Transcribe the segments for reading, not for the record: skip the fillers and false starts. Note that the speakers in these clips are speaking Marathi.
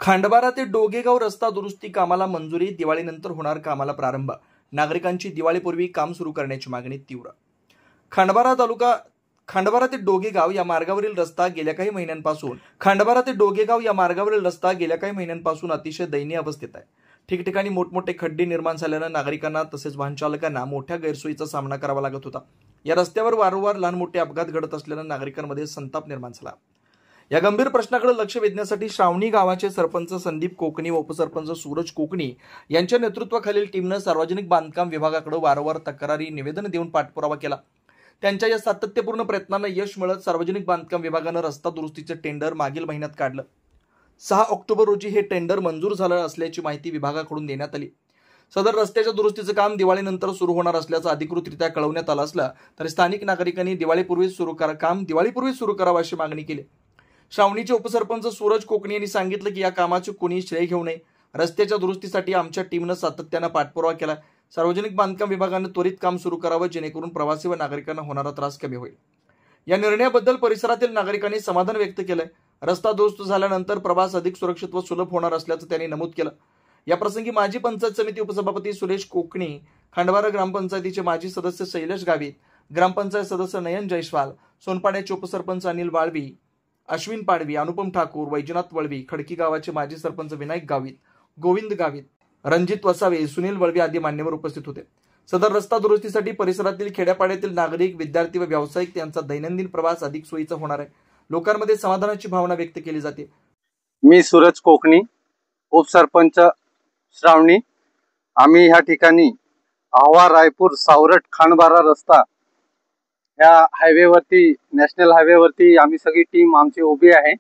खांडबारा ते डोगेगाव रस्ता दुरुस्ती कामाला मंजुरी, दिवाळीनंतर होणार कामाला प्रारंभ. नागरिकांची दिवाळीपूर्वी काम सुरू करण्याची मागणी तीव्र. खांडबारा ते डोगेगाव या मार्गावरील रस्ता गेल्या काही महिन्यांपासून अतिशय दयनीय अवस्थेत आहे. ठिकठिकाणी मोठमोठे खड्डे निर्माण झाल्यानं नागरिकांना तसेच वाहन चालकांना मोठ्या गैरसोयीचा सामना करावा लागत होता. या रस्त्यावर वारंवार लहान मोठे अपघात घडत असल्यानं नागरिकांमध्ये संताप निर्माण झाला. या गंभीर प्रश्नाकडे लक्ष वेधण्यासाठी श्रावणी गावाचे सरपंच संदीप कोकणी व उपसरपंच सूरज कोकणी यांच्या नेतृत्वाखालील टीमनं सार्वजनिक बांधकाम विभागाकडे वारंवार तक्रारी निवेदन देऊन पाठपुरावा केला. त्यांच्या या सातत्यपूर्ण प्रयत्नांना यश मिळत सार्वजनिक बांधकाम विभागानं रस्ता दुरुस्तीचे टेंडर मागील महिन्यात काढलं. 6 ऑक्टोबर रोजी हे टेंडर मंजूर झालं असल्याची माहिती विभागाकडून देण्यात आली. सदर रस्त्याच्या दुरुस्तीचं काम दिवाळीनंतर सुरू होणार असल्याचं अधिकृतरित्या कळवण्यात आलं असलं तरी स्थानिक नागरिकांनी दिवाळीपूर्वी सुरू करावं अशी मागणी केली. श्रावणीचे उपसरपंच सूरज कोकणी यांनी सांगितलं की या कामाचे कोणी श्रेय घेऊ नये. रस्त्याच्या दुरुस्तीसाठी आमच्या टीमनं सातत्यानं पाठपुरावा केला. सार्वजनिक बांधकाम विभागानं त्वरित काम सुरू करावं जेणेकरून प्रवासी व नागरिकांना होणारा त्रास कमी होईल. या निर्णयाबद्दल परिसरातील नागरिकांनी समाधान व्यक्त केलंय. रस्ता दुरुस्त झाल्यानंतर प्रवास अधिक सुरक्षित व सुलभ होणार असल्याचं त्यांनी नमूद केलं. या प्रसंगी माजी पंचायत समिती उपसभापती सुरेश कोकणी, खांडबारा ग्रामपंचायतीचे माजी सदस्य शैलेश गावित, ग्रामपंचायत सदस्य नयन जयस्वाल, सोनपाड्याचे उपसरपंच अनिल वाळवी, अश्विन पाडवी, अनुपम ठाकूर, वैजनाथ वळवी, खडकी गावाचे माजी सरपंच विनायक गावित, गोविंद गावित, रणजित वसावे, सुनील वळवी आदी मान्यवर उपस्थित होते. सदर रस्ता दुरुस्तीसाठी परिसरातील खेड्यापाड्यातील नागरिक, विद्यार्थी व व्यावसायिक यांचा दैनंदिन प्रवास अधिक सोयीचा होणार आहे. लोकांमध्ये समाधानाची भावना व्यक्त केली जाते. मी सूरज कोकणी, उपसरपंच श्रावणी. आम्ही ह्या ठिकाणी आव्हा रायपूर सावरट खांडबारा रस्ता या हायवेवरती, नॅशनल हायवेवरती आम्ही सगळी टीम आमची उभी आहे.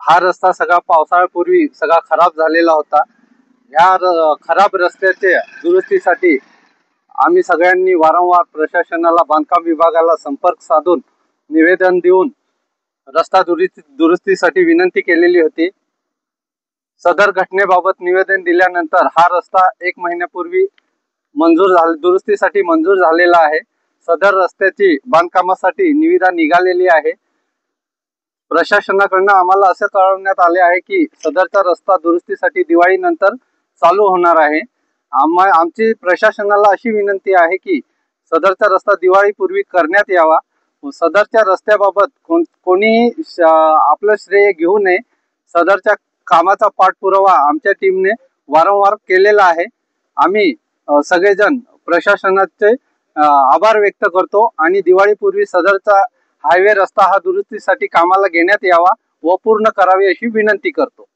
हा रस्ता सगळा पावसाळ्यापूर्वी सगळा खराब झालेला होता. या खराब रस्त्याच्या दुरुस्तीसाठी आम्ही सगळ्यांनी वारंवार प्रशासनाला, बांधकाम विभागाला संपर्क साधून निवेदन देऊन रस्ता दुरुस्तीसाठी विनंती केलेली होती. सदर घटनेबाबत निवेदन दिल्यानंतर हा रस्ता 1 महिन्यापूर्वी दुरुस्तीसाठी मंजूर झालेला आहे. सदर रस्त्याची बांधकामासाठी निविदा निघालेली आहे. प्रशासनाकडून आम्हाला असे कळवण्यात आले आहे की सदरचा रस्ता दुरुस्तीसाठी दिवाळीनंतर चालू होणार आहे. आमची प्रशासनाला अशी विनंती आहे की सदरचा रस्ता दिवाळीपूर्वी करण्यात यावा. सदरच्या रस्त्याबाबत कोणीही आपलं श्रेय घेऊ नये. सदरच्या कामाचा पाठपुरावा आमच्या टीमने वारंवार केलेला आहे. आम्ही सगळेजण प्रशासनाचे आभार व्यक्त करतो आणि दिवाळीपूर्वी सदरचा हायवे रस्ता हा दुरुस्तीसाठी कामाला घेण्यात यावा व पूर्ण करावे अशी विनंती करतो.